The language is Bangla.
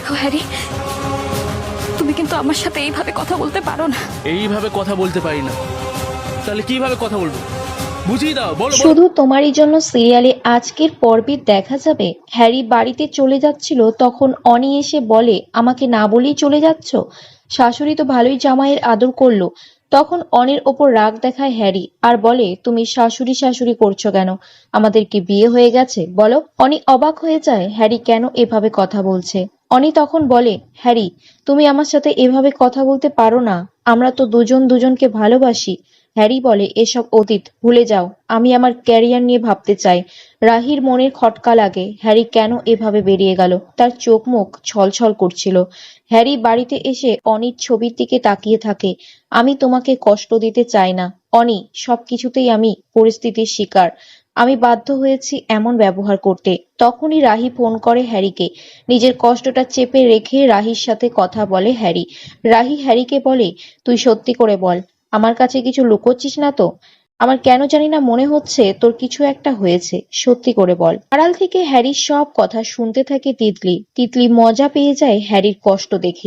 দেখো হ্যারি, তুমি কিন্তু আমার সাথে এইভাবে কথা বলতে পারো না। এইভাবে কথা বলতে পারি না, তাহলে কিভাবে কথা বলবো? বুঝিয়ে দাও, বলো বলো। শুধু তোমারই জন্য সিরিয়ালে আজকের পর্বে দেখা যাবে হ্যারি বাড়িতে চলে যাচ্ছিল, তখন অনি এসে বলে আমাকে না বলেই চলে যাচ্ছ, শাশুড়ি তো ভালোই জামাইয়ের আদর করলো। তখন অনির ওপর রাগ দেখায় হ্যারি আর বলে তুমি শাশুড়ি শাশুড়ি করছো কেন, আমাদের কি বিয়ে হয়ে গেছে বলো। অনি অবাক হয়ে যায় হ্যারি কেন এভাবে কথা বলছে। অনি তখন বলে হ্যারি, তুমি আমার সাথে এভাবে কথা বলতে পারো না, আমরা তো দুজন দুজনকে ভালোবাসি। হ্যারি বলে এসব অতীত, ভুলে যাও, আমি আমার ক্যারিয়ার নিয়ে ভাবতে চাই। রাহির মনের খটকা লাগে হ্যারি কেন এভাবে বেরিয়ে গেল, তার চোখ মুখ ছলছল করছিল। হ্যারি বাড়িতে এসে অনির ছবির দিকে তাকিয়ে থাকে। আমি তোমাকে কষ্ট দিতে চাই না অনি, সবকিছুতেই আমি পরিস্থিতির শিকার, আমি বাধ্য হয়েছি এমন ব্যবহার করতে। তখনই রাহি ফোন করে হ্যারিকে। নিজের কষ্টটা চেপে রেখে রাহির সাথে কথা বলে হ্যারি। রাহি হ্যারিকে বলে তুই সত্যি করে বল, আমার কাছে কিছু লুকোচ্ছিস না তো? আমার কেন জানি না মনে হচ্ছে তোর কিছু একটা হয়েছে, সত্যি করে বল। আড়াল থেকে হ্যারির সব কথা শুনতে থাকে তিতলি। তিতলি মজা পেয়ে যায় হ্যারির কষ্ট দেখে।